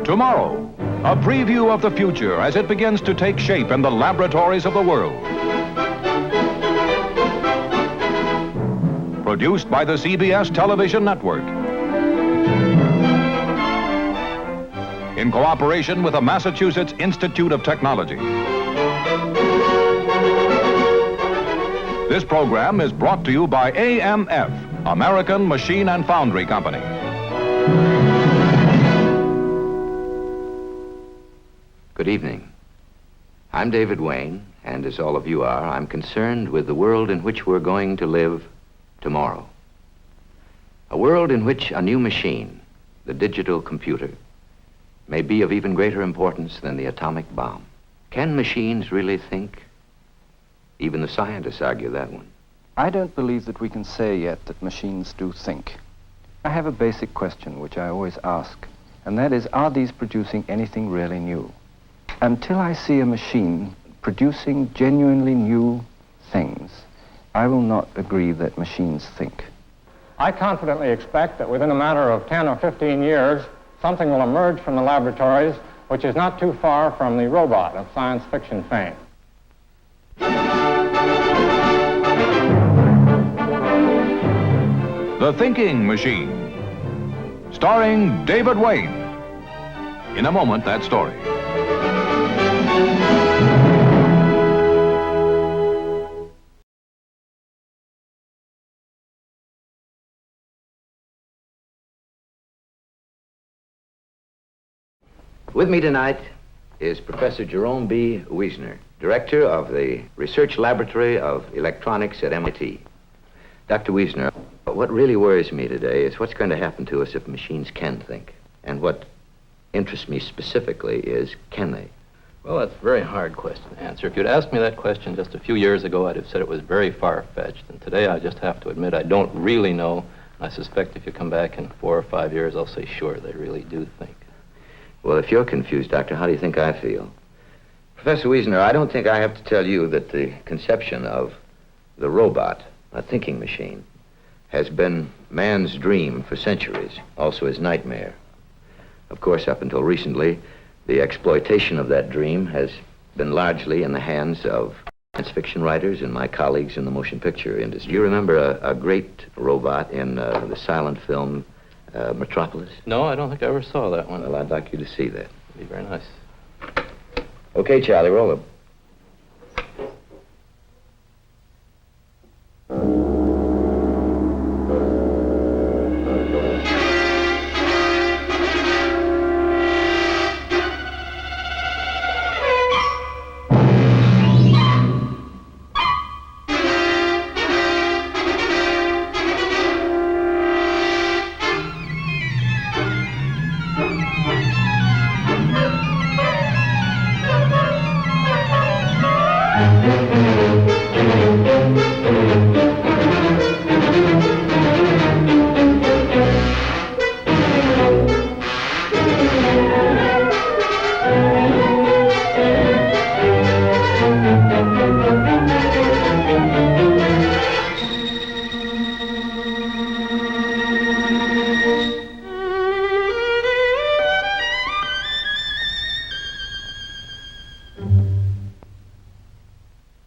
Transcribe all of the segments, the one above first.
Tomorrow, a preview of the future as it begins to take shape in the laboratories of the world. Produced by the CBS Television Network. In cooperation with the Massachusetts Institute of Technology. This program is brought to you by AMF, American Machine and Foundry Company. Good evening. I'm David Wayne, and as all of you are, I'm concerned with the world in which we're going to live tomorrow. A world in which a new machine, the digital computer, may be of even greater importance than the atomic bomb. Can machines really think? Even the scientists argue that one. I don't believe that we can say yet that machines do think. I have a basic question which I always ask, and that is, are these producing anything really new? Until I see a machine producing genuinely new things, I will not agree that machines think. I confidently expect that within a matter of 10 or 15 years, something will emerge from the laboratories which is not too far from the robot of science fiction fame. The Thinking Machine, starring David Wayne. In a moment, that story. With me tonight is Professor Jerome B. Wiesner, Director of the Research Laboratory of Electronics at MIT. Dr. Wiesner, what really worries me today is what's going to happen to us if machines can think. And what interests me specifically is, can they? Well, that's a very hard question to answer. If you'd asked me that question just a few years ago, I'd have said it was very far-fetched. And today I just have to admit I don't really know. I suspect if you come back in 4 or 5 years, I'll say, sure, they really do think. Well, if you're confused, Doctor, how do you think I feel? Professor Wiesner, I don't think I have to tell you that the conception of the robot, a thinking machine, has been man's dream for centuries, also his nightmare. Of course, up until recently, the exploitation of that dream has been largely in the hands of science fiction writers and my colleagues in the motion picture industry. Do you remember a great robot in the silent film Metropolis? No, I don't think I ever saw that one. Well, I'd like you to see that. It'd be very nice. Okay, Charlie, roll it.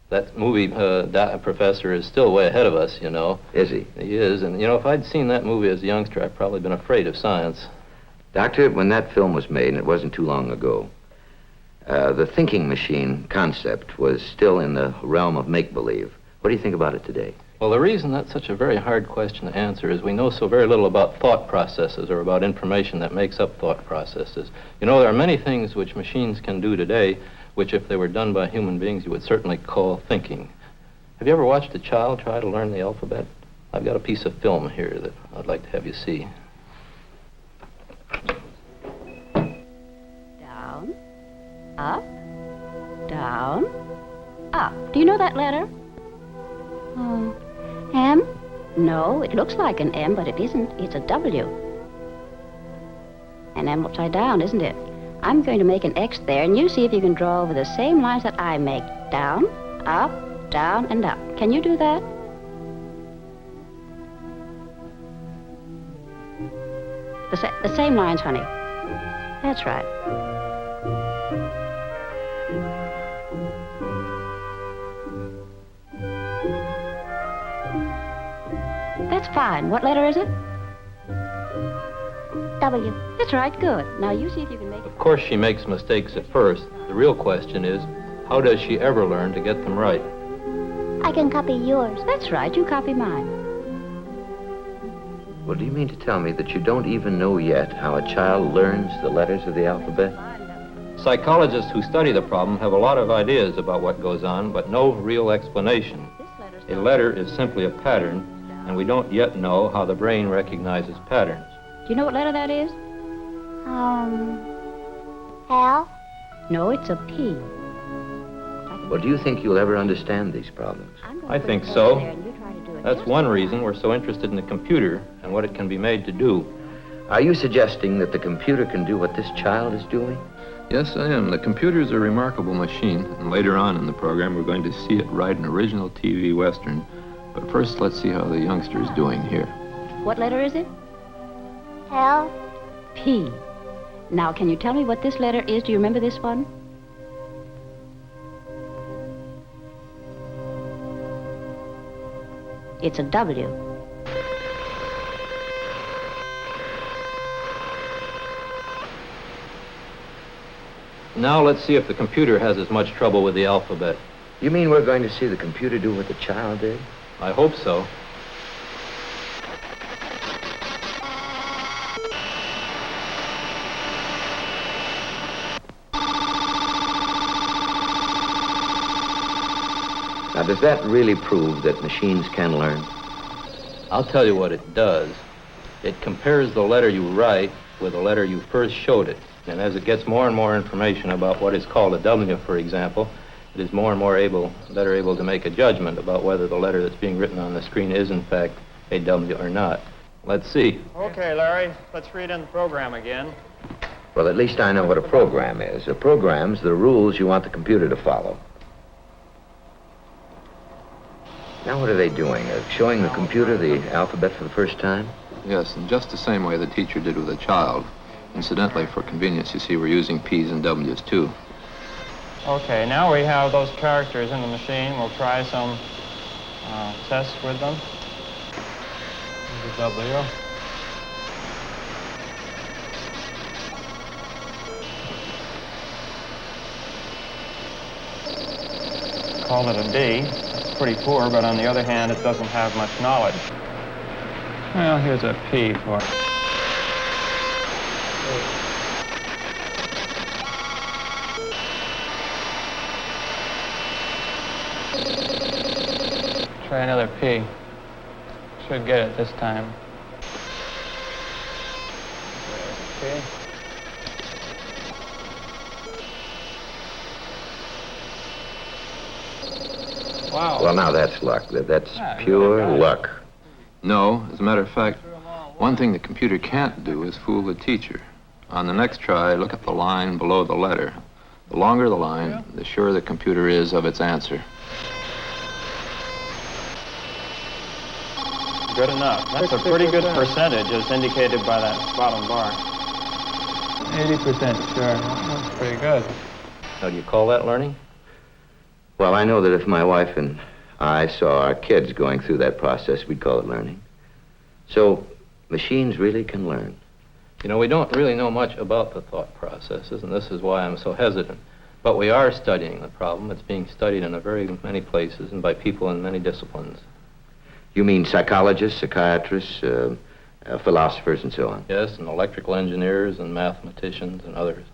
That movie professor is still way ahead of us, you know. Is he? He is, and you know, if I'd seen that movie as a youngster, I'd probably been afraid of science. Doctor, when that film was made, and it wasn't too long ago, the thinking machine concept was still in the realm of make-believe. What do you think about it today? Well, the reason that's such a very hard question to answer is we know so very little about thought processes or about information that makes up thought processes. You know, there are many things which machines can do today which, if they were done by human beings, you would certainly call thinking. Have you ever watched a child try to learn the alphabet? I've got a piece of film here that I'd like to have you see. Down, up, down, up. Do you know that letter? Oh, M? No, it looks like an M, but it isn't. It's a W. An M upside down, isn't it? I'm going to make an X there, and you see if you can draw over the same lines that I make. Down, up, down, and up. Can you do that? The same lines, honey. That's right. That's fine. What letter is it? W. That's right, good. Now you see if you can make it. Of course, she makes mistakes at first. The real question is, how does she ever learn to get them right? I can copy yours. That's right, you copy mine. Well, do you mean to tell me that you don't even know yet how a child learns the letters of the alphabet? Psychologists who study the problem have a lot of ideas about what goes on, but no real explanation. A letter is simply a pattern, and we don't yet know how the brain recognizes patterns. Do you know what letter that is? L. No, it's a P. Well, do you think you'll ever understand these problems? I think so. That's one reason we're so interested in the computer and what it can be made to do. Are you suggesting that the computer can do what this child is doing? Yes, I am. The computer is a remarkable machine, and later on in the program we're going to see it write an original TV Western. But first, let's see how the youngster is doing here. What letter is it? L. P. Now, can you tell me what this letter is? Do you remember this one? It's a W. Now let's see if the computer has as much trouble with the alphabet. You mean we're going to see the computer do what the child did? I hope so. Now, does that really prove that machines can learn? I'll tell you what it does. It compares the letter you write with the letter you first showed it. And as it gets more and more information about what is called a W, for example, it is more and more better able to make a judgment about whether the letter that's being written on the screen is, in fact, a W or not. Let's see. Okay, Larry, let's read in the program again. Well, at least I know what a program is. A program's the rules you want the computer to follow. Now what are they doing? Showing the computer the alphabet for the first time? Yes, in just the same way the teacher did with a child. Incidentally, for convenience, you see, we're using P's and W's, too. Okay, now we have those characters in the machine. We'll try some tests with them. Here's a W. Call it a D. It's pretty poor, but on the other hand, it doesn't have much knowledge. Well, here's a P for it. Try another P. Should get it this time. Okay. Wow. Well, now that's luck. That's pure luck. No, as a matter of fact, one thing the computer can't do is fool the teacher. On the next try, look at the line below the letter. The longer the line, the surer the computer is of its answer. Good enough. That's a pretty good percentage, as indicated by that bottom bar. 80%, sure. That's pretty good. Now, do you call that learning? Well, I know that if my wife and I saw our kids going through that process, we'd call it learning. So, machines really can learn. You know, we don't really know much about the thought processes, and this is why I'm so hesitant. But we are studying the problem. It's being studied in very many places and by people in many disciplines. You mean psychologists, psychiatrists, philosophers, and so on? Yes, and electrical engineers and mathematicians and others.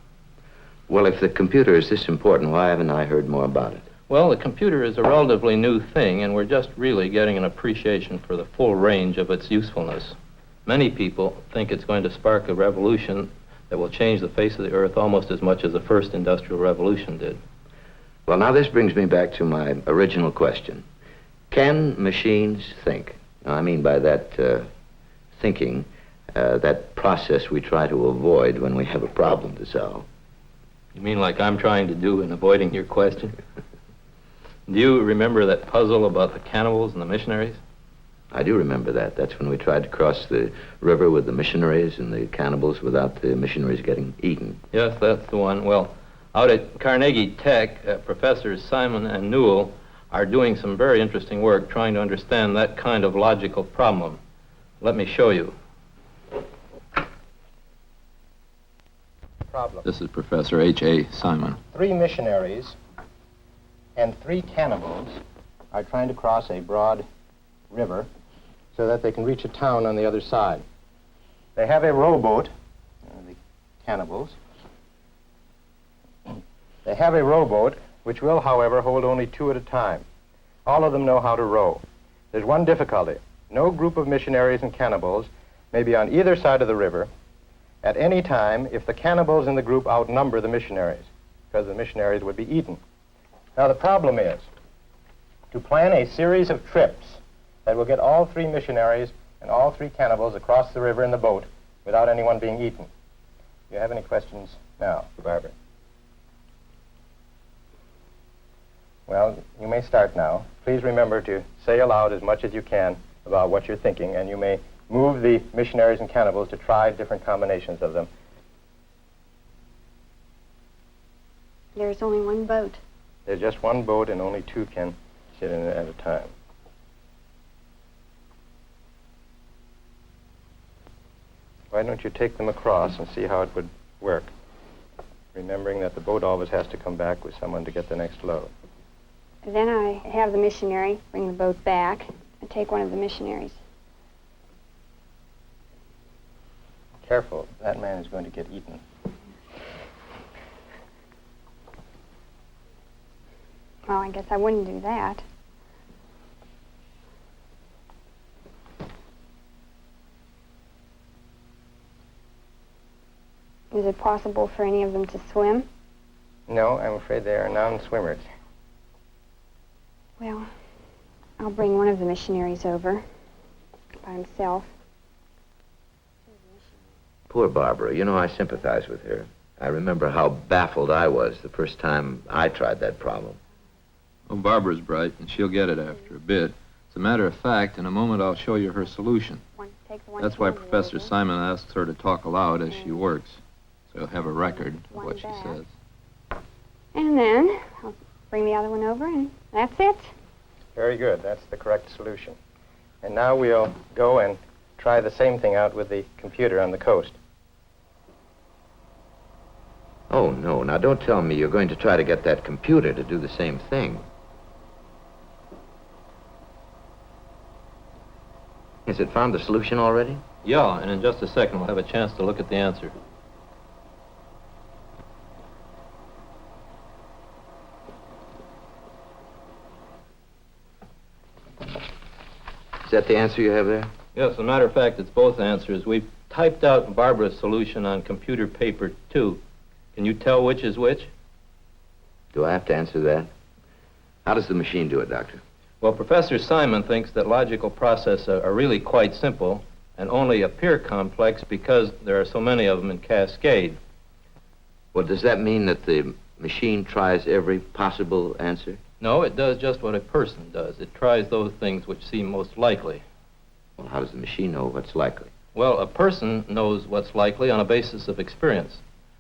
Well, if the computer is this important, why haven't I heard more about it? Well, the computer is a relatively new thing, and we're just really getting an appreciation for the full range of its usefulness. Many people think it's going to spark a revolution that will change the face of the earth almost as much as the first industrial revolution did. Well, now this brings me back to my original question. Can machines think? Now, I mean by that thinking, that process we try to avoid when we have a problem to solve. You mean like I'm trying to do in avoiding your question? Do you remember that puzzle about the cannibals and the missionaries? I do remember that. That's when we tried to cross the river with the missionaries and the cannibals without the missionaries getting eaten. Yes, that's the one. Well, out at Carnegie Tech, Professors Simon and Newell are doing some very interesting work trying to understand that kind of logical problem. Let me show you. This is Professor H.A. Simon. 3 missionaries and 3 cannibals are trying to cross a broad river so that they can reach a town on the other side. They have a rowboat, the cannibals. They have a rowboat which will, however, hold only 2 at a time. All of them know how to row. There's one difficulty. No group of missionaries and cannibals may be on either side of the river at any time if the cannibals in the group outnumber the missionaries, because the missionaries would be eaten. Now the problem is to plan a series of trips that will get all 3 missionaries and all 3 cannibals across the river in the boat without anyone being eaten. Do you have any questions now, Barbara? Well, you may start now. Please remember to say aloud as much as you can about what you're thinking, and you may move the missionaries and cannibals to try different combinations of them. There's only one boat. There's just one boat, and only 2 can sit in it at a time. Why don't you take them across and see how it would work, remembering that the boat always has to come back with someone to get the next load. Then I have the missionary bring the boat back and take one of the missionaries. Careful, that man is going to get eaten. Well, I guess I wouldn't do that. Is it possible for any of them to swim? No, I'm afraid they are non-swimmers. Well, I'll bring one of the missionaries over by himself. Poor Barbara. You know, I sympathize with her. I remember how baffled I was the first time I tried that problem. Oh, Barbara's bright, and she'll get it after a bit. As a matter of fact, in a moment I'll show you her solution. That's why Professor Simon asks her to talk aloud as she works, so you'll have a record of what she says. And then I'll bring the other one over, and that's it. Very good. That's the correct solution. And now we'll go and try the same thing out with the computer on the coast. Oh, no. Now, don't tell me you're going to try to get that computer to do the same thing. Has it found the solution already? Yeah, and in just a second we'll have a chance to look at the answer. Is that the answer you have there? Yes, as a matter of fact, it's both answers. We've typed out Barbara's solution on computer paper, too. Can you tell which is which? Do I have to answer that? How does the machine do it, Doctor? Well, Professor Simon thinks that logical processes are really quite simple and only appear complex because there are so many of them in cascade. Well, does that mean that the machine tries every possible answer? No, it does just what a person does. It tries those things which seem most likely. Well, how does the machine know what's likely? Well, a person knows what's likely on a basis of experience.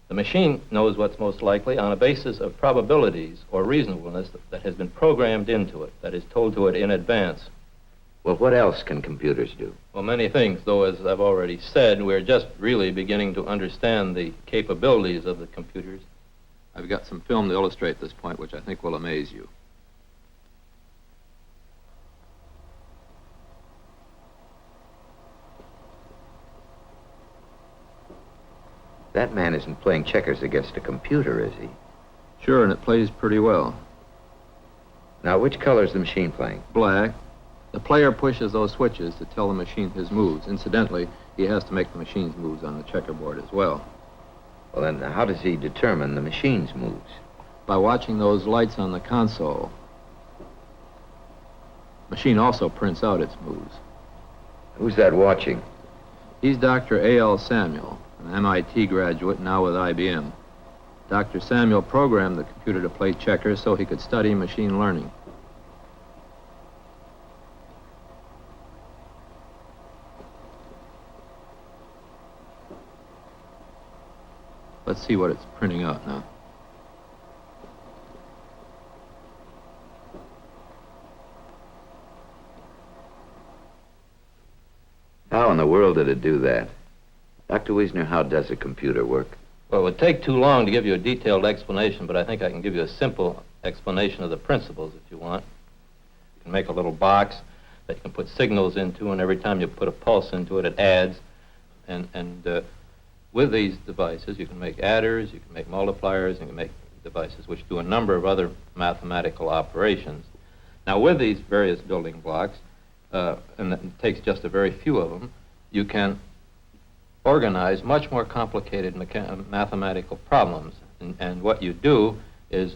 The machine knows what's most likely on a basis of probabilities or reasonableness that has been programmed into it, that is told to it in advance. Well, what else can computers do? Well, many things, though, as I've already said, we're just really beginning to understand the capabilities of the computers. I've got some film to illustrate this point, which I think will amaze you. That man isn't playing checkers against a computer, is he? Sure, and it plays pretty well. Now, which color is the machine playing? Black. The player pushes those switches to tell the machine his moves. Incidentally, he has to make the machine's moves on the checkerboard as well. Well, then how does he determine the machine's moves? By watching those lights on the console. The machine also prints out its moves. Who's that watching? He's Dr. A.L. Samuel, an MIT graduate, now with IBM. Dr. Samuel programmed the computer to play checkers so he could study machine learning. Let's see what it's printing out now. How in the world did it do that? Dr. Wiesner, how does a computer work? Well, it would take too long to give you a detailed explanation, but I think I can give you a simple explanation of the principles if you want. You can make a little box that you can put signals into, and every time you put a pulse into it, it adds. And with these devices, you can make adders, you can make multipliers, and you can make devices which do a number of other mathematical operations. Now, with these various building blocks, and it takes just a very few of them, you can organize much more complicated mathematical problems. And what you do is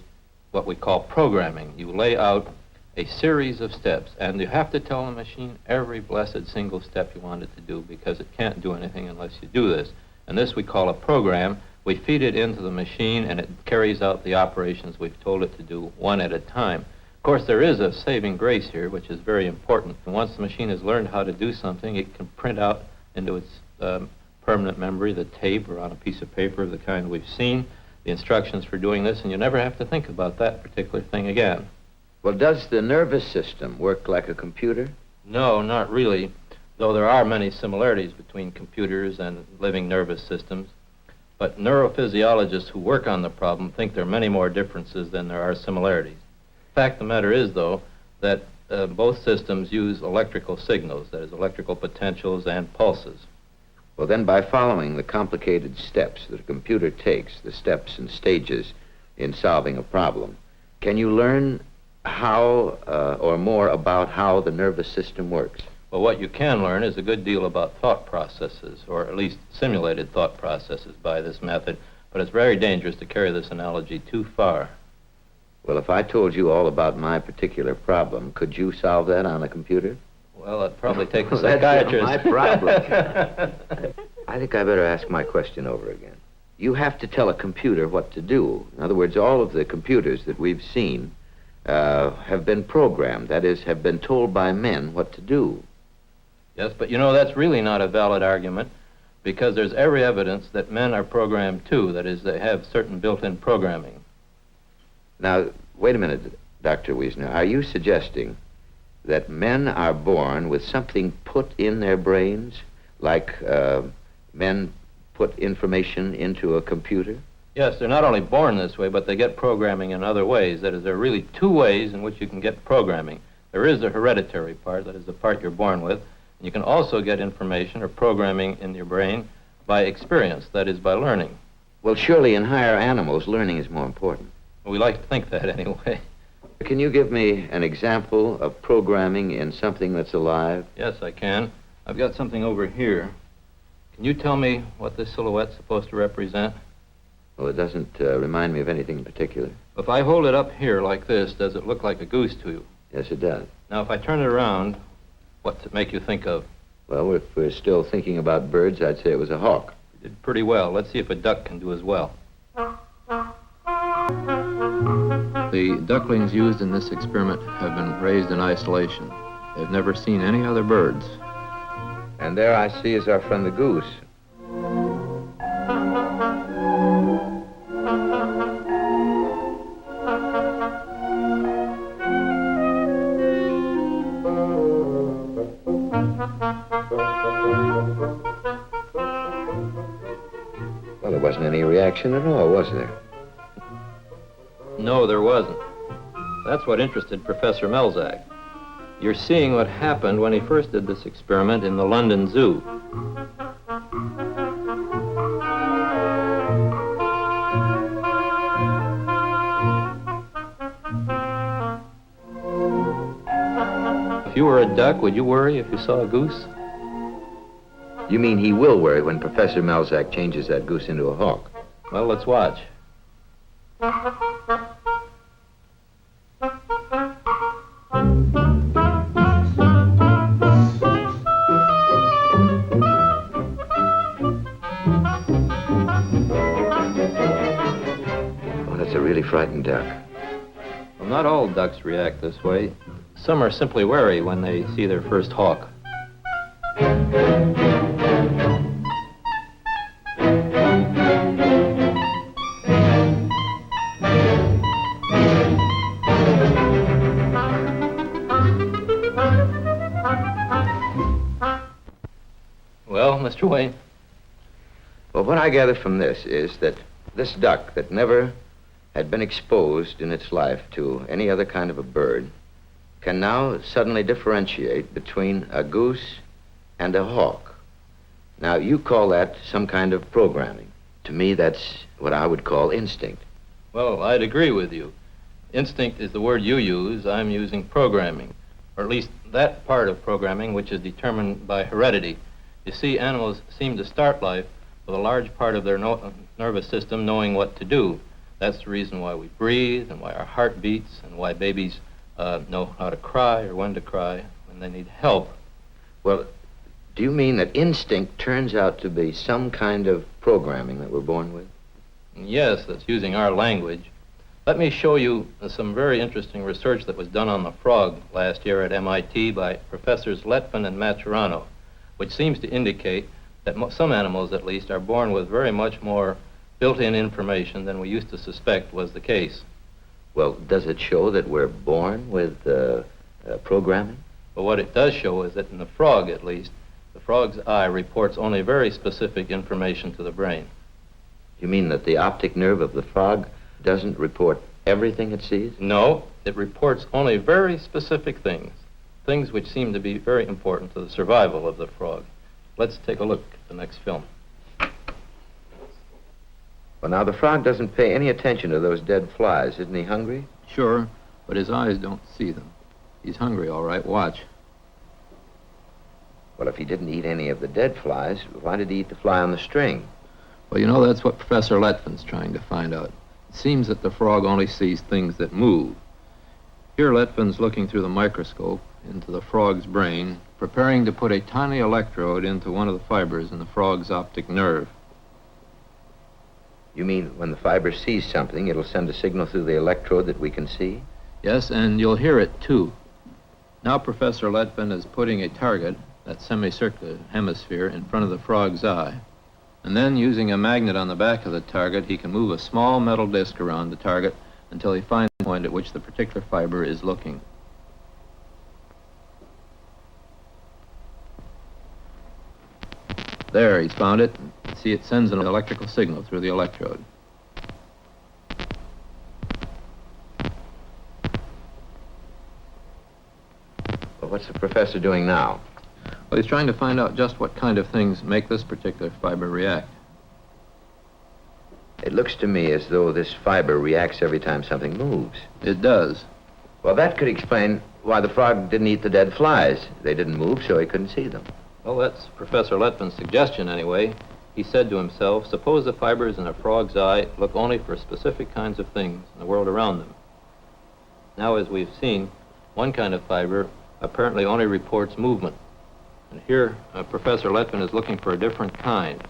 what we call programming. You lay out a series of steps, and you have to tell the machine every blessed single step you want it to do, because it can't do anything unless you do this. And this we call a program. We feed it into the machine, and it carries out the operations we've told it to do one at a time. Of course, there is a saving grace here, which is very important. And once the machine has learned how to do something, it can print out into its permanent memory the tape or on a piece of paper of the kind we've seen, the instructions for doing this, and you never have to think about that particular thing again. Well, does the nervous system work like a computer? No, not really, though there are many similarities between computers and living nervous systems. But neurophysiologists who work on the problem think there are many more differences than there are similarities. The fact of the matter is, though, that both systems use electrical signals, that is, electrical potentials and pulses. Well, then, by following the complicated steps that a computer takes, the steps and stages in solving a problem, can you learn how or more about how the nervous system works? Well, what you can learn is a good deal about thought processes, or at least simulated thought processes by this method, but it's very dangerous to carry this analogy too far. Well, if I told you all about my particular problem, could you solve that on a computer? Well, it'd probably take a That's psychiatrist. my problem. I think I better ask my question over again. You have to tell a computer what to do. In other words, all of the computers that we've seen have been programmed, that is, have been told by men what to do. Yes, but you know, that's really not a valid argument, because there's every evidence that men are programmed too. That is, they have certain built-in programming. Now, wait a minute, Dr. Wiesner. Are you suggesting that men are born with something put in their brains, like men put information into a computer? Yes, they're not only born this way, but they get programming in other ways. That is, there are really two ways in which you can get programming. There is the hereditary part, that is the part you're born with. And you can also get information or programming in your brain by experience, that is, by learning. Well, surely in higher animals, learning is more important. We like to think that anyway. Can you give me an example of programming in something that's alive? Yes, I can. I've got something over here. Can you tell me what this silhouette's supposed to represent? Well, it doesn't remind me of anything in particular. If I hold it up here like this, does it look like a goose to you? Yes, it does. Now, if I turn it around, what's it make you think of? Well, if we're still thinking about birds, I'd say it was a hawk. You did pretty well. Let's see if a duck can do as well. The ducklings used in this experiment have been raised in isolation. They've never seen any other birds. And there I see is our friend the goose. Well, there wasn't any reaction at all, was there? No, there wasn't. That's what interested Professor Melzack. You're seeing what happened when he first did this experiment in the London Zoo. If you were a duck, would you worry if you saw a goose? You mean he will worry when Professor Melzack changes that goose into a hawk? Well, let's watch. Oh, that's a really frightened duck. Well, not all ducks react this way. Some are simply wary when they see their first hawk. Mr. Wayne? Well, what I gather from this is that this duck that never had been exposed in its life to any other kind of a bird can now suddenly differentiate between a goose and a hawk. Now, you call that some kind of programming. To me, that's what I would call instinct. Well, I'd agree with you. Instinct is the word you use. I'm using programming, or at least that part of programming which is determined by heredity. You see, animals seem to start life with a large part of their nervous system knowing what to do. That's the reason why we breathe and why our heart beats and why babies know how to cry or when to cry when they need help. Well, do you mean that instinct turns out to be some kind of programming that we're born with? Yes, that's using our language. Let me show you some very interesting research that was done on the frog last year at MIT by Professors Lettvin and Maturano, which seems to indicate that some animals, at least, are born with very much more built-in information than we used to suspect was the case. Well, does it show that we're born with programming? But what it does show is that in the frog, at least, the frog's eye reports only very specific information to the brain. You mean that the optic nerve of the frog doesn't report everything it sees? No, it reports only very specific things which seem to be very important to the survival of the frog. Let's take a look at the next film. Well, now, the frog doesn't pay any attention to those dead flies. Isn't he hungry? Sure, but his eyes don't see them. He's hungry, all right. Watch. Well, if he didn't eat any of the dead flies, why did he eat the fly on the string? Well, you know, that's what Professor Lettvin's trying to find out. It seems that the frog only sees things that move. Here, Lettvin's looking through the microscope into the frog's brain, preparing to put a tiny electrode into one of the fibers in the frog's optic nerve. You mean when the fiber sees something, it'll send a signal through the electrode that we can see? Yes, and you'll hear it, too. Now Professor Lettvin is putting a target, that semicircular hemisphere, in front of the frog's eye. And then, using a magnet on the back of the target, he can move a small metal disc around the target until he finds the point at which the particular fiber is looking. There, he's found it. See, it sends an electrical signal through the electrode. Well, what's the professor doing now? Well, he's trying to find out just what kind of things make this particular fiber react. It looks to me as though this fiber reacts every time something moves. It does. Well, that could explain why the frog didn't eat the dead flies. They didn't move, so he couldn't see them. Well, that's Professor Lettvin's suggestion, anyway. He said to himself, suppose the fibers in a frog's eye look only for specific kinds of things in the world around them. Now, as we've seen, one kind of fiber apparently only reports movement. And here, Professor Lettvin is looking for a different kind.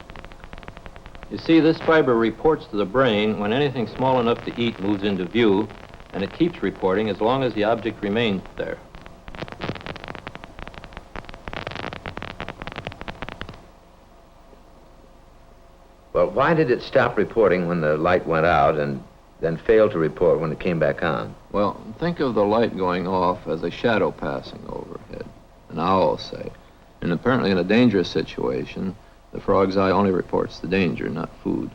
You see, this fiber reports to the brain when anything small enough to eat moves into view, and it keeps reporting as long as the object remains there. Well, why did it stop reporting when the light went out and then fail to report when it came back on? Well, think of the light going off as a shadow passing overhead, an owl, say. And apparently in a dangerous situation, the frog's eye only reports the danger, not food.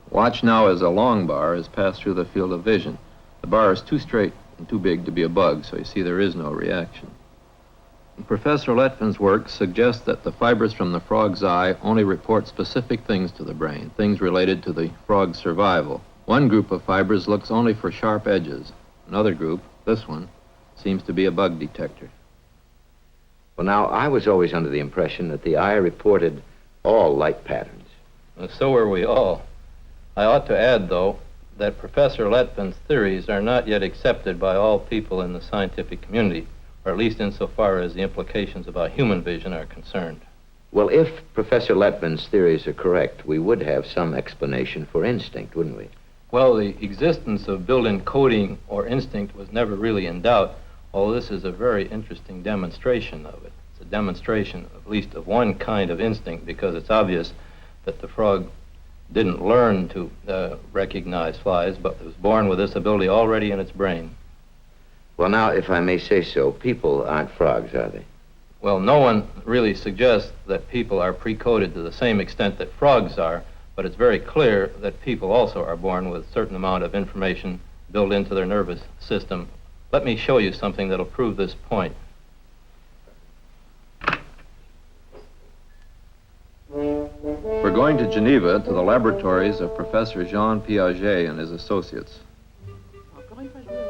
Watch now as a long bar has passed through the field of vision. The bar is too straight and too big to be a bug, so you see there is no reaction. Professor Lettvin's work suggests that the fibers from the frog's eye only report specific things to the brain, things related to the frog's survival. One group of fibers looks only for sharp edges. Another group, this one, seems to be a bug detector. Well, now, I was always under the impression that the eye reported all light patterns. Well, so are we all. I ought to add, though, that Professor Lettvin's theories are not yet accepted by all people in the scientific community, or at least insofar as the implications about human vision are concerned. Well, if Professor Lettvin's theories are correct, we would have some explanation for instinct, wouldn't we? Well, the existence of built-in coding or instinct was never really in doubt, although this is a very interesting demonstration of it. It's a demonstration, at least, of one kind of instinct, because it's obvious that the frog didn't learn to recognize flies, but was born with this ability already in its brain. Well, now, if I may say so, people aren't frogs, are they? Well, no one really suggests that people are pre-coded to the same extent that frogs are, but it's very clear that people also are born with a certain amount of information built into their nervous system. Let me show you something that'll prove this point. We're going to Geneva to the laboratories of Professor Jean Piaget and his associates.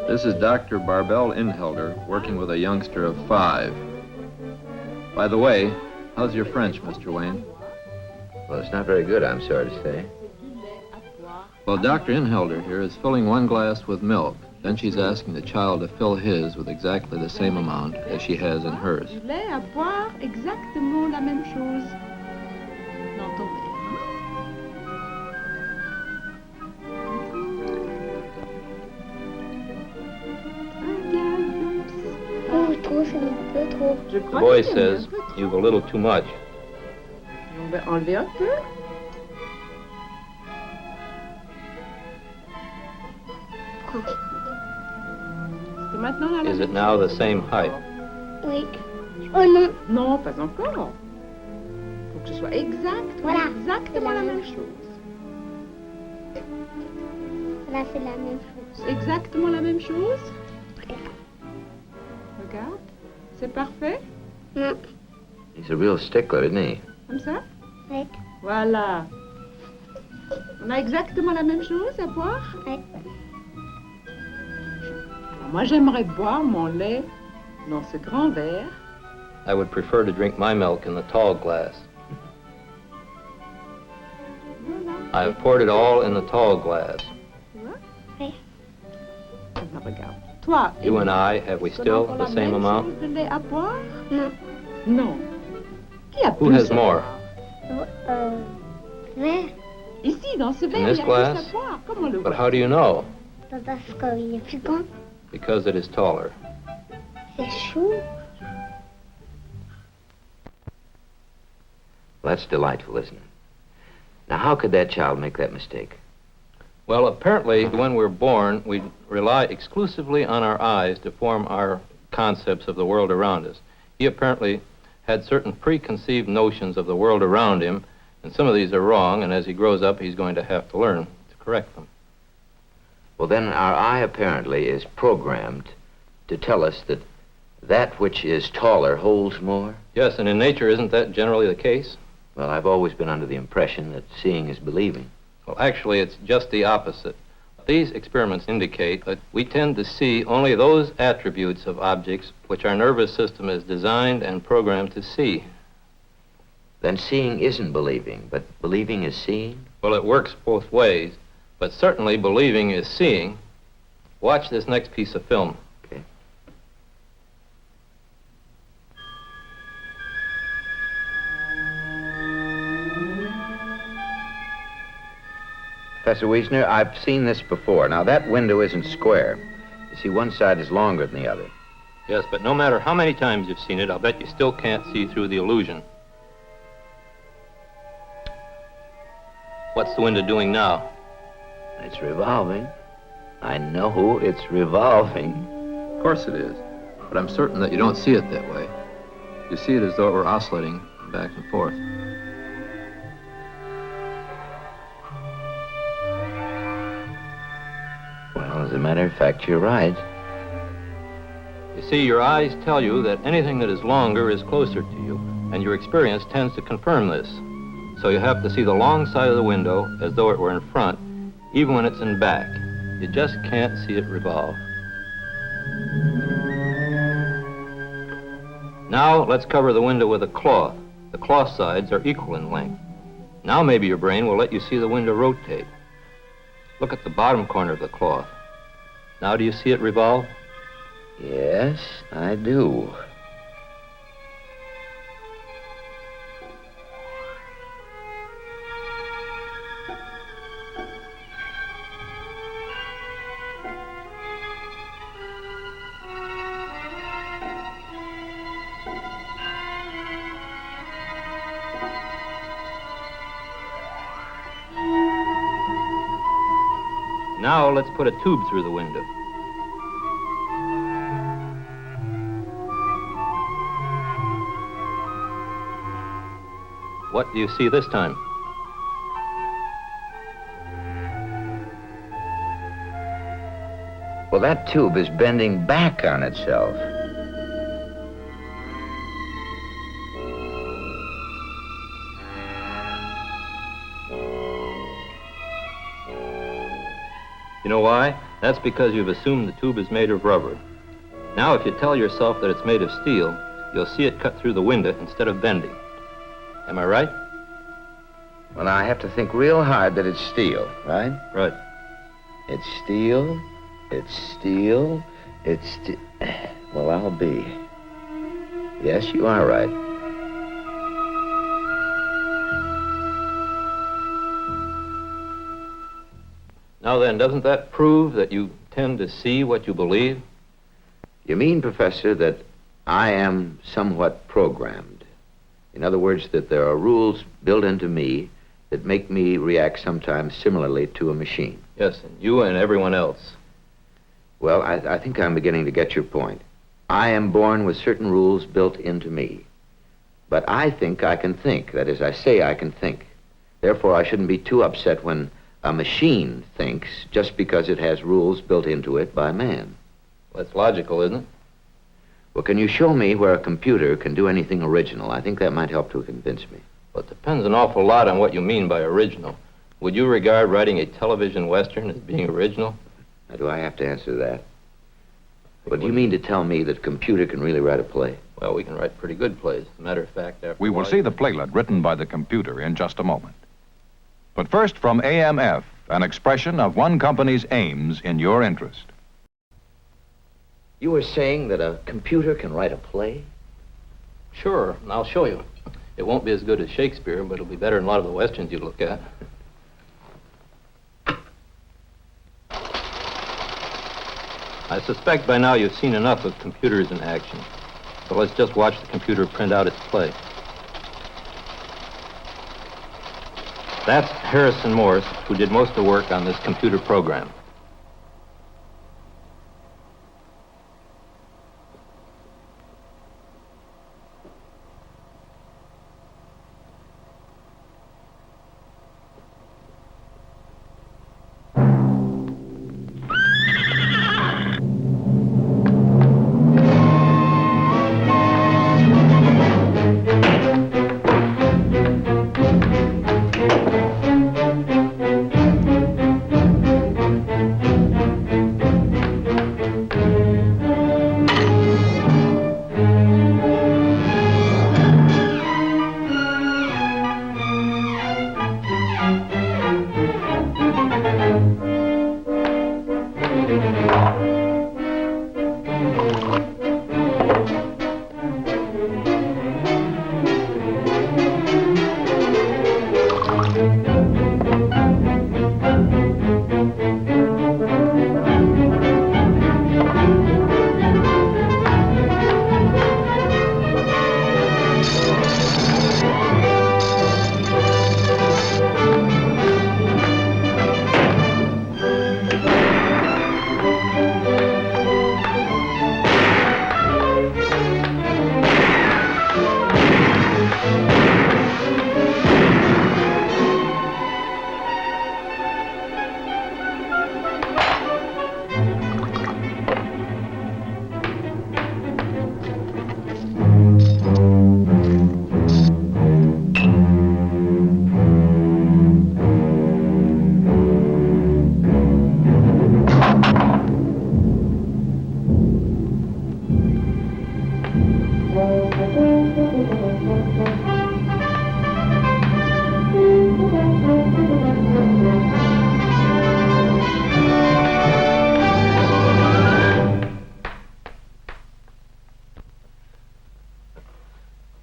This is Dr. Barbel Inhelder working with a youngster of 5. By the way, how's your French, Mr. Wayne? Well, it's not very good, I'm sorry to say. Well, Dr. Inhelder here is filling one glass with milk. Then she's asking the child to fill his with exactly the same amount as she has in hers. Du lait à boire exactement la même chose dans ton verre. Oh, trop, c'est un peu trop. Je The crois boy qu'il y en a says, un peu trop. you've a little too much. On va enlever un peu. C'est maintenant là. Is it now the same height? Oui. Oh non. Non, pas encore. Faut que ce soit exact. Voilà. Exactement la même chose. Là, c'est la même chose. Exactement la même chose. Regarde. C'est parfait. Non. He's a real stickler, isn't he? Comme ça. Oui. Voilà. On a exactement la même chose à boire. Oui. Alors, moi, j'aimerais boire mon lait dans ce grand verre. I would prefer to drink my milk in the tall glass. Voilà. I have poured it all in the tall glass. Tu vois? Oui. Alors, regarde. Toi, You and I, have we est-ce qu'on a still encore the la same même amount? chose de lait à boire? Non. Non. Qui a Who plus has à more? boire? Vert. Ici, dans ce verre, this il y a glass? plus à boire. Comment le But voir? how do you know? Parce qu'il est plus grand. Because it is taller. C'est chou. Well, that's delightful, isn't it? Now, how could that child make that mistake? Well, apparently, when we're born, we rely exclusively on our eyes to form our concepts of the world around us. He apparently had certain preconceived notions of the world around him, and some of these are wrong, and as he grows up, he's going to have to learn to correct them. Well, then our eye apparently is programmed to tell us that that which is taller holds more. Yes, and in nature, isn't that generally the case? Well, I've always been under the impression that seeing is believing. Well, actually, it's just the opposite. These experiments indicate that we tend to see only those attributes of objects which our nervous system is designed and programmed to see. Then seeing isn't believing, but believing is seeing? Well, it works both ways, but certainly believing is seeing. Watch this next piece of film. Okay. Professor Wiesner, I've seen this before. Now, that window isn't square. You see, one side is longer than the other. Yes, but no matter how many times you've seen it, I'll bet you still can't see through the illusion. What's the window doing now? It's revolving. I know it's revolving. Of course it is, but I'm certain that you don't see it that way. You see it as though it were oscillating back and forth. Well, as a matter of fact, you're right. You see, your eyes tell you that anything that is longer is closer to you, and your experience tends to confirm this. So you have to see the long side of the window as though it were in front, even when it's in back. You just can't see it revolve. Now let's cover the window with a cloth. The cloth sides are equal in length. Now maybe your brain will let you see the window rotate. Look at the bottom corner of the cloth. Now do you see it revolve? Yes, I do. Now let's put a tube through the window. What do you see this time? Well, that tube is bending back on itself. You know why? That's because you've assumed the tube is made of rubber. Now, if you tell yourself that it's made of steel, you'll see it cut through the window instead of bending. Am I right? Well, I have to think real hard that it's steel, right? Right. It's steel, it's steel, well, I'll be. Yes, you are right. Now then, doesn't that prove that you tend to see what you believe? You mean, Professor, that I am somewhat programmed? In other words, that there are rules built into me that make me react sometimes similarly to a machine? Yes, and you and everyone else. Well, I think I'm beginning to get your point. I am born with certain rules built into me. But I think I can think. That is, I say I can think. Therefore, I shouldn't be too upset when a machine thinks just because it has rules built into it by man. Well, that's logical, isn't it? Well, can you show me where a computer can do anything original? I think that might help to convince me. Well, it depends an awful lot on what you mean by original. Would you regard writing a television western as being original? Now, do I have to answer that? But do you mean to tell me that a computer can really write a play? Well, we can write pretty good plays. As a matter of fact, after We will see the playlet written by the computer in just a moment. But first, from AMF, an expression of one company's aims in your interest. You were saying that a computer can write a play? Sure, and I'll show you. It won't be as good as Shakespeare, but it'll be better than a lot of the westerns you look at. I suspect by now you've seen enough of computers in action. So let's just watch the computer print out its play. That's Harrison Morse, who did most of the work on this computer program.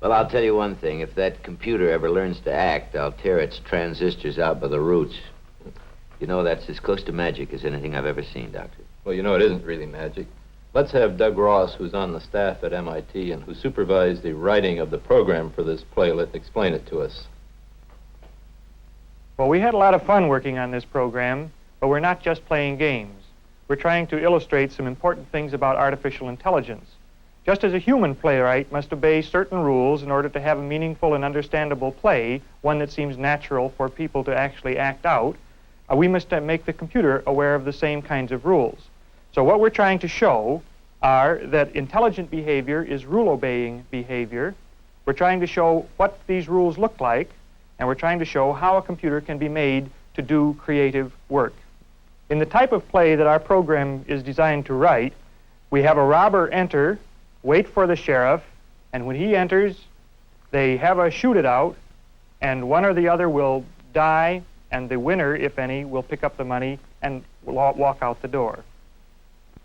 Well, I'll tell you one thing. If that computer ever learns to act, I'll tear its transistors out by the roots. You know, that's as close to magic as anything I've ever seen, Doctor. Well, you know, it isn't really magic. Let's have Doug Ross, who's on the staff at MIT and who supervised the writing of the program for this playlet, explain it to us. Well, we had a lot of fun working on this program, but we're not just playing games. We're trying to illustrate some important things about artificial intelligence. Just as a human playwright must obey certain rules in order to have a meaningful and understandable play, one that seems natural for people to actually act out, we must make the computer aware of the same kinds of rules. So what we're trying to show are that intelligent behavior is rule-obeying behavior. We're trying to show what these rules look like, and we're trying to show how a computer can be made to do creative work. In the type of play that our program is designed to write, we have a robber enter, wait for the sheriff, and when he enters, they have a shoot it out, and one or the other will die, and the winner, if any, will pick up the money and walk out the door.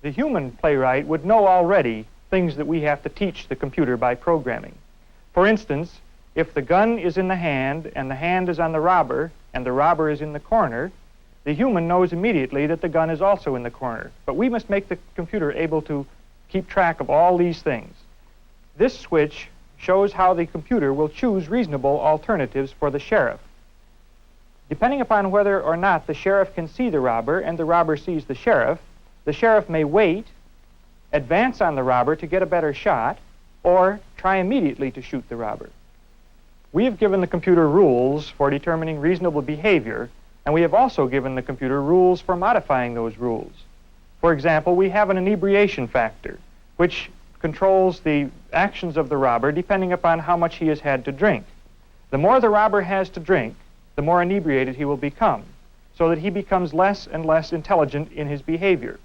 The human playwright would know already things that we have to teach the computer by programming. For instance, if the gun is in the hand and the hand is on the robber and the robber is in the corner, the human knows immediately that the gun is also in the corner. But we must make the computer able to keep track of all these things. This switch shows how the computer will choose reasonable alternatives for the sheriff. Depending upon whether or not the sheriff can see the robber and the robber sees the sheriff may wait, advance on the robber to get a better shot, or try immediately to shoot the robber. We have given the computer rules for determining reasonable behavior, and we have also given the computer rules for modifying those rules. For example, we have an inebriation factor, which controls the actions of the robber depending upon how much he has had to drink. The more the robber has to drink, the more inebriated he will become, so that he becomes less and less intelligent in his behavior.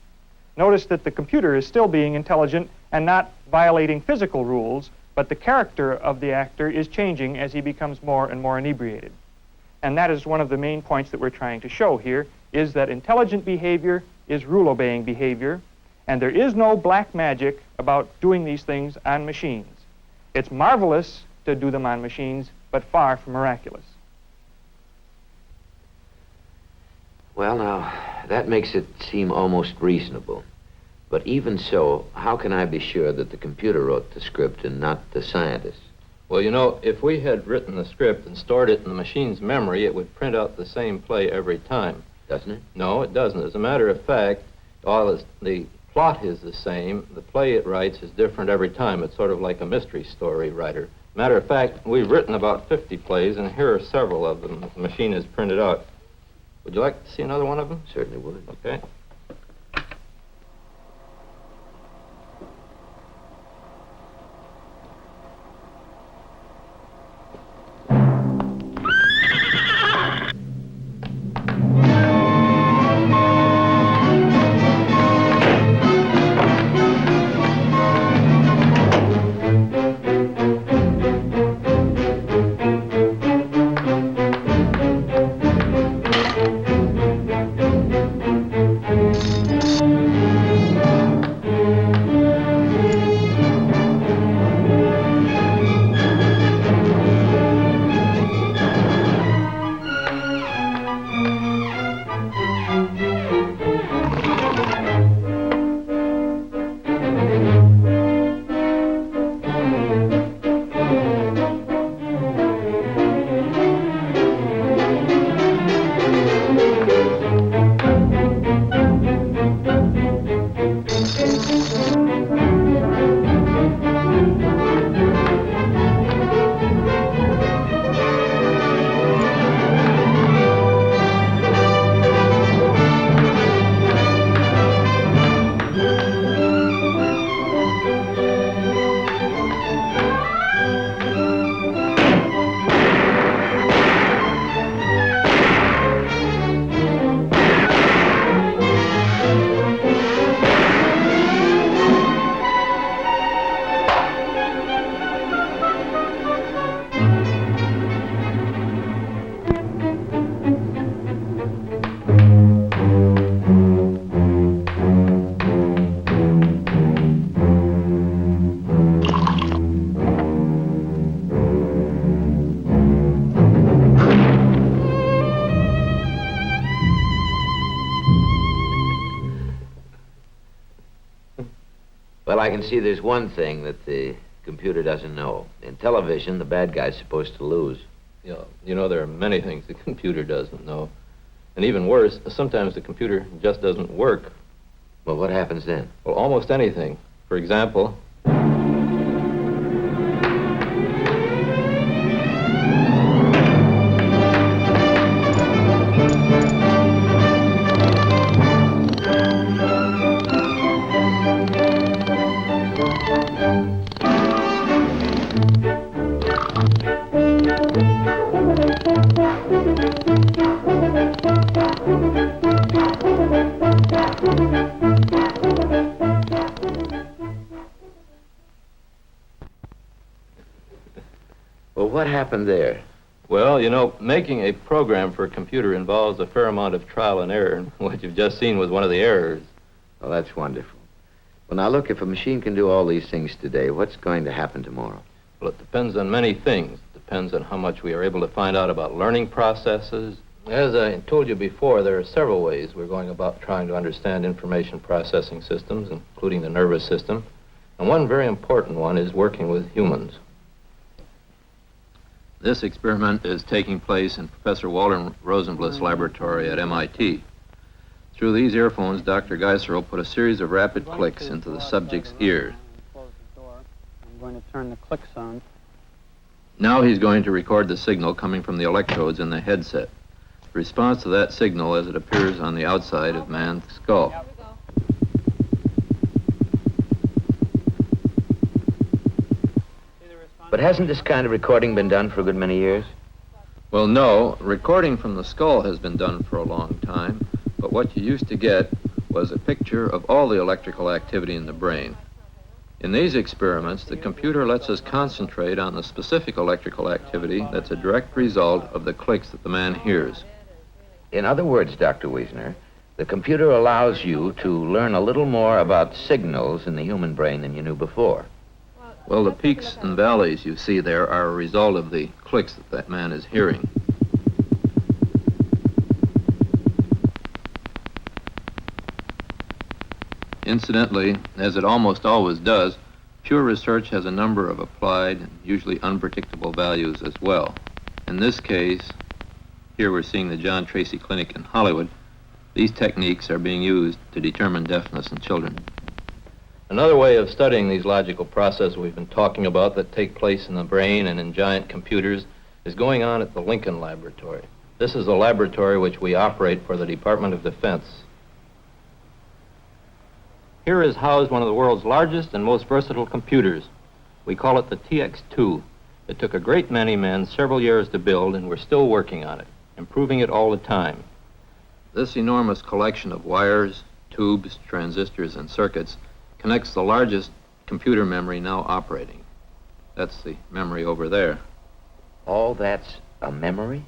Notice that the computer is still being intelligent and not violating physical rules, but the character of the actor is changing as he becomes more and more inebriated. And that is one of the main points that we're trying to show here, is that intelligent behavior is rule-obeying behavior, and there is no black magic about doing these things on machines. It's marvelous to do them on machines, but far from miraculous. Well, now, that makes it seem almost reasonable. But even so, how can I be sure that the computer wrote the script and not the scientist? Well, you know, if we had written the script and stored it in the machine's memory, it would print out the same play every time. Doesn't it? No, it doesn't. As a matter of fact, the plot is the same. The play it writes is different every time. It's sort of like a mystery story writer. Matter of fact, we've written about 50 plays, and here are several of them the machine has printed out. Would you like to see another one of them? Certainly would. Okay. Well, I can see there's one thing that the computer doesn't know. In television, the bad guy's supposed to lose. Yeah, you know, there are many things the computer doesn't know. And even worse, sometimes the computer just doesn't work. Well, what happens then? Well, almost anything. For example, Well, what happened there? Well, you know, making a program for a computer involves a fair amount of trial and error, and what you've just seen was one of the errors. Well, that's wonderful. Well, now look, if a machine can do all these things today, what's going to happen tomorrow? Well, it depends on many things. It depends on how much we are able to find out about learning processes. As I told you before, there are several ways we're going about trying to understand information processing systems, including the nervous system. And one very important one is working with humans. This experiment is taking place in Professor Walter Rosenblatt's laboratory at MIT. Through these earphones, Dr. Geiser will put a series of rapid clicks into the subject's ears. I'm going to turn the clicks on. Now he's going to record the signal coming from the electrodes in the headset. The response to that signal as it appears on the outside of man's skull. But hasn't this kind of recording been done for a good many years? Well, no. Recording from the skull has been done for a long time, but what you used to get was a picture of all the electrical activity in the brain. In these experiments, the computer lets us concentrate on the specific electrical activity that's a direct result of the clicks that the man hears. In other words, Dr. Wiesner, the computer allows you to learn a little more about signals in the human brain than you knew before. Well, the peaks and valleys you see there are a result of the clicks that that man is hearing. Incidentally, as it almost always does, pure research has a number of applied and usually unpredictable values as well. In this case, here we're seeing the John Tracy Clinic in Hollywood. These techniques are being used to determine deafness in children. Another way of studying these logical processes we've been talking about that take place in the brain and in giant computers is going on at the Lincoln Laboratory. This is a laboratory which we operate for the Department of Defense. Here is housed one of the world's largest and most versatile computers. We call it the TX2. It took a great many men several years to build, and we're still working on it, improving it all the time. This enormous collection of wires, tubes, transistors, and circuits connects the largest computer memory now operating. That's the memory over there. All that's a memory?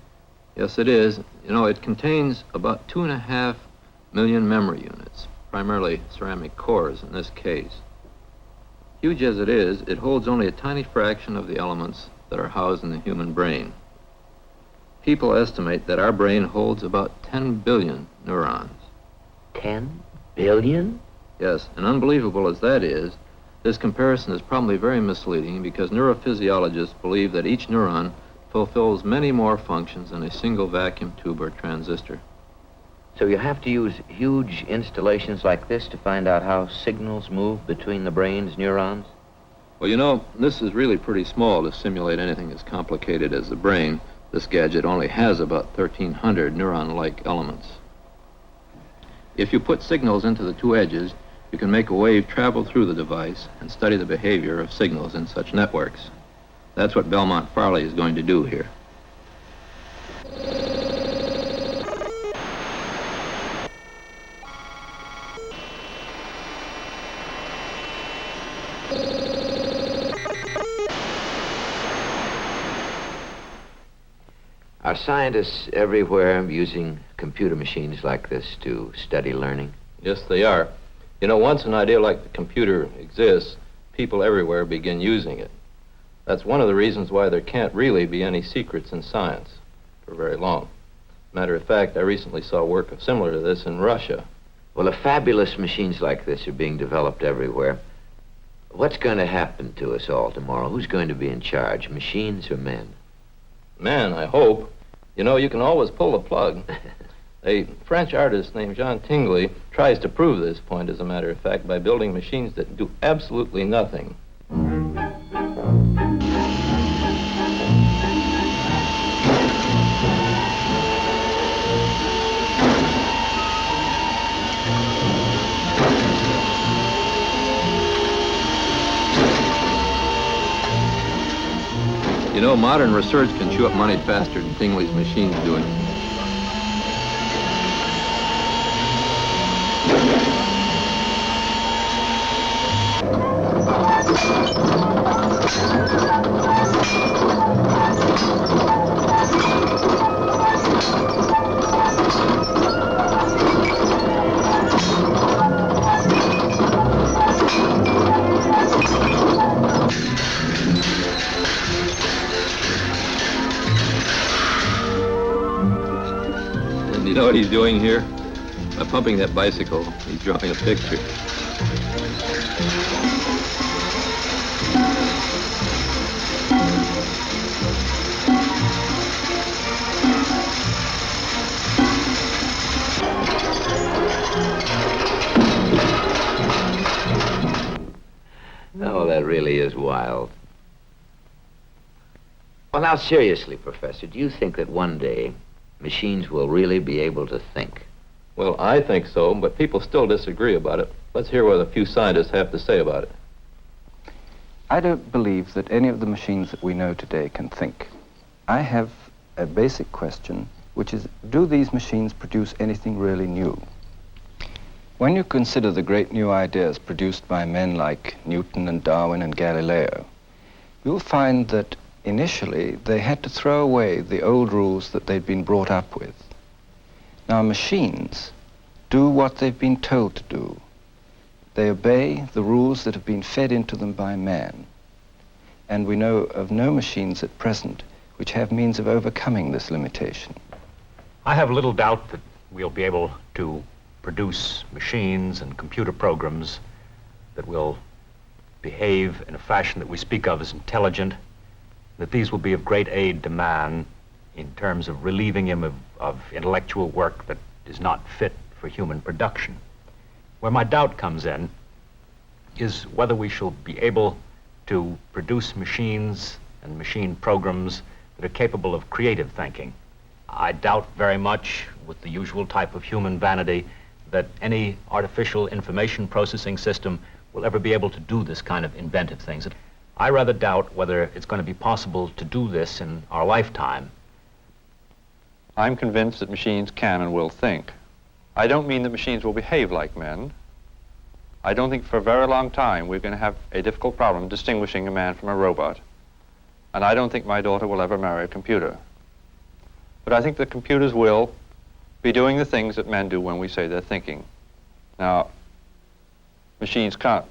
Yes, it is. You know, it contains about 2.5 million memory units, primarily ceramic cores in this case. Huge as it is, it holds only a tiny fraction of the elements that are housed in the human brain. People estimate that our brain holds about 10 billion neurons. 10 billion? Yes, and unbelievable as that is, this comparison is probably very misleading because neurophysiologists believe that each neuron fulfills many more functions than a single vacuum tube or transistor. So you have to use huge installations like this to find out how signals move between the brain's neurons? Well, you know, this is really pretty small to simulate anything as complicated as the brain. This gadget only has about 1,300 neuron-like elements. If you put signals into the two edges, you can make a wave travel through the device and study the behavior of signals in such networks. That's what Belmont Farley is going to do here. Are scientists everywhere using computer machines like this to study learning? Yes, they are. You know, once an idea like the computer exists, people everywhere begin using it. That's one of the reasons why there can't really be any secrets in science for very long. Matter of fact, I recently saw work similar to this in Russia. Well, if fabulous machines like this are being developed everywhere, what's going to happen to us all tomorrow? Who's going to be in charge, machines or men? Men, I hope. You know, you can always pull the plug. A French artist named Jean Tinguely tries to prove this point, as a matter of fact, by building machines that do absolutely nothing. You know, modern research can chew up money faster than Tingley's machines do it. And you know what he's doing here? By pumping that bicycle, he's drawing a picture. Oh, that really is wild. Well, now, seriously, Professor, do you think that one day machines will really be able to think? Well, I think so, but people still disagree about it. Let's hear what a few scientists have to say about it. I don't believe that any of the machines that we know today can think. I have a basic question, which is, do these machines produce anything really new? When you consider the great new ideas produced by men like Newton and Darwin and Galileo, you'll find that initially they had to throw away the old rules that they'd been brought up with. Now, machines do what they've been told to do. They obey the rules that have been fed into them by man. And we know of no machines at present which have means of overcoming this limitation. I have little doubt that we'll be able to produce machines and computer programs that will behave in a fashion that we speak of as intelligent, that these will be of great aid to man in terms of relieving him of intellectual work that is not fit for human production. Where my doubt comes in is whether we shall be able to produce machines and machine programs that are capable of creative thinking. I doubt very much, with the usual type of human vanity, that any artificial information processing system will ever be able to do this kind of inventive things. I rather doubt whether it's going to be possible to do this in our lifetime. I'm convinced that machines can and will think. I don't mean that machines will behave like men. I don't think for a very long time we're going to have a difficult problem distinguishing a man from a robot. And I don't think my daughter will ever marry a computer. But I think that computers will be doing the things that men do when we say they're thinking. Now, machines can't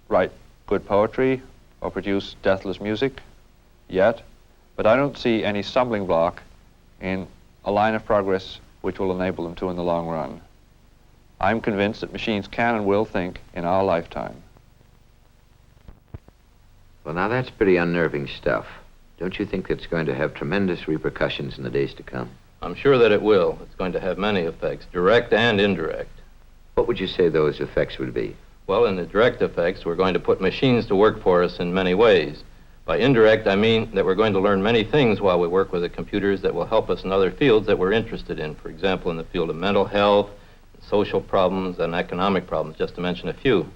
write good poetry or produce deathless music yet, but I don't see any stumbling block in a line of progress which will enable them to in the long run. I'm convinced that machines can and will think in our lifetime. Well, now that's pretty unnerving stuff. Don't you think it's going to have tremendous repercussions in the days to come? I'm sure that it will. It's going to have many effects, direct and indirect. What would you say those effects would be? Well, in the direct effects, we're going to put machines to work for us in many ways. By indirect, I mean that we're going to learn many things while we work with the computers that will help us in other fields that we're interested in. For example, in the field of mental health, social problems, and economic problems, just to mention a few.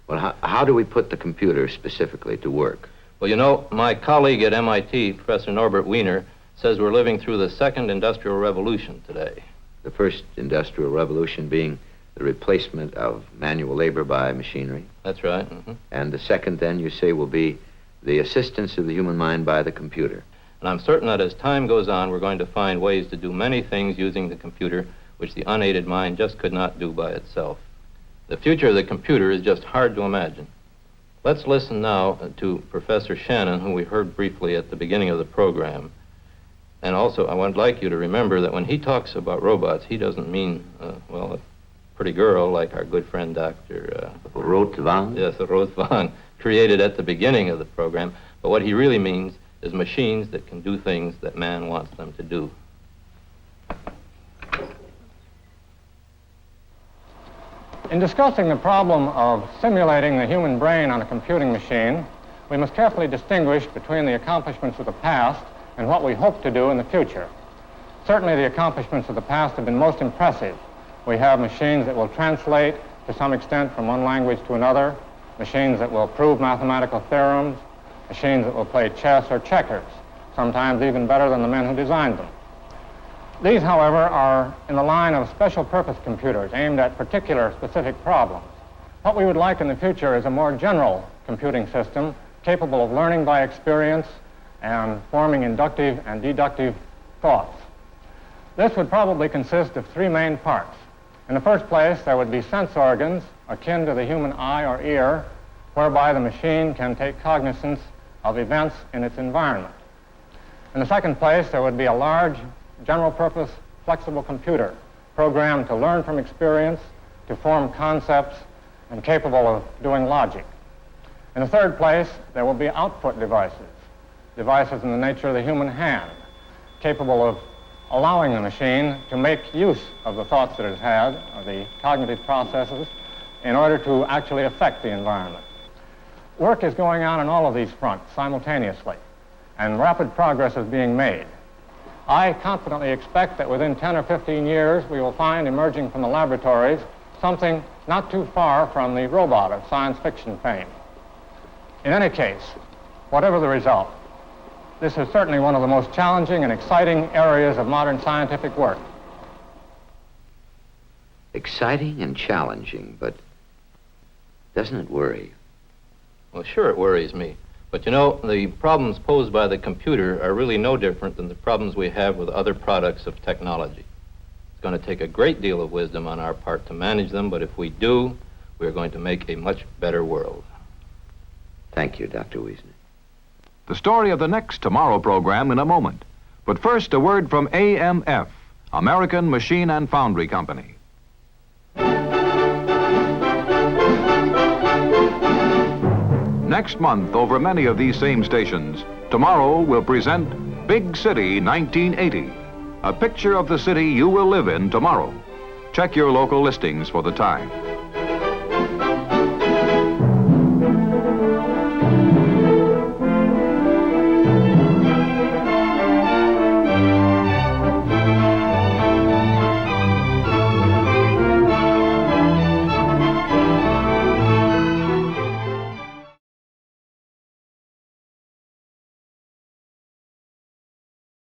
Well, how do we put the computer specifically to work? Well, you know, my colleague at MIT, Professor Norbert Wiener, says we're living through the second industrial revolution today. The first industrial revolution being the replacement of manual labor by machinery. That's right. Mm-hmm. And the second, then, you say, will be the assistance of the human mind by the computer. And I'm certain that as time goes on, we're going to find ways to do many things using the computer which the unaided mind just could not do by itself. The future of the computer is just hard to imagine. Let's listen now to Professor Shannon, who we heard briefly at the beginning of the program. And also, I would like you to remember that when he talks about robots, he doesn't mean, well, a pretty girl like our good friend Dr. Rothwang? Yes, Rothwang, created at the beginning of the program. But what he really means is machines that can do things that man wants them to do. In discussing the problem of simulating the human brain on a computing machine, we must carefully distinguish between the accomplishments of the past and what we hope to do in the future. Certainly the accomplishments of the past have been most impressive. We have machines that will translate to some extent from one language to another, machines that will prove mathematical theorems, machines that will play chess or checkers. sometimes even better than the men who designed them. These, however, are in the line of special purpose computers aimed at particular specific problems. What we would like in the future is a more general computing system capable of learning by experience and forming inductive and deductive thoughts. This would probably consist of three main parts. In the first place, there would be sense organs akin to the human eye or ear, whereby the machine can take cognizance of events in its environment. In the second place, there would be a large, general-purpose, flexible computer programmed to learn from experience, to form concepts, and capable of doing logic. In the third place, there will be output devices in the nature of the human hand, capable of allowing the machine to make use of the thoughts that it had, of the cognitive processes, in order to actually affect the environment. Work is going on all of these fronts simultaneously, and rapid progress is being made. I confidently expect that within 10 or 15 years, we will find emerging from the laboratories something not too far from the robot of science fiction fame. In any case, whatever the result, this is certainly one of the most challenging and exciting areas of modern scientific work. Exciting and challenging, but doesn't it worry you? Well, sure, it worries me. But you know, the problems posed by the computer are really no different than the problems we have with other products of technology. It's going to take a great deal of wisdom on our part to manage them, but if we do, we're going to make a much better world. Thank you, Dr. Wiesner. The story of the next Tomorrow program in a moment. But first, a word from AMF, American Machine and Foundry Company. Next month, over many of these same stations, Tomorrow will present Big City 1980, a picture of the city you will live in tomorrow. Check your local listings for the time.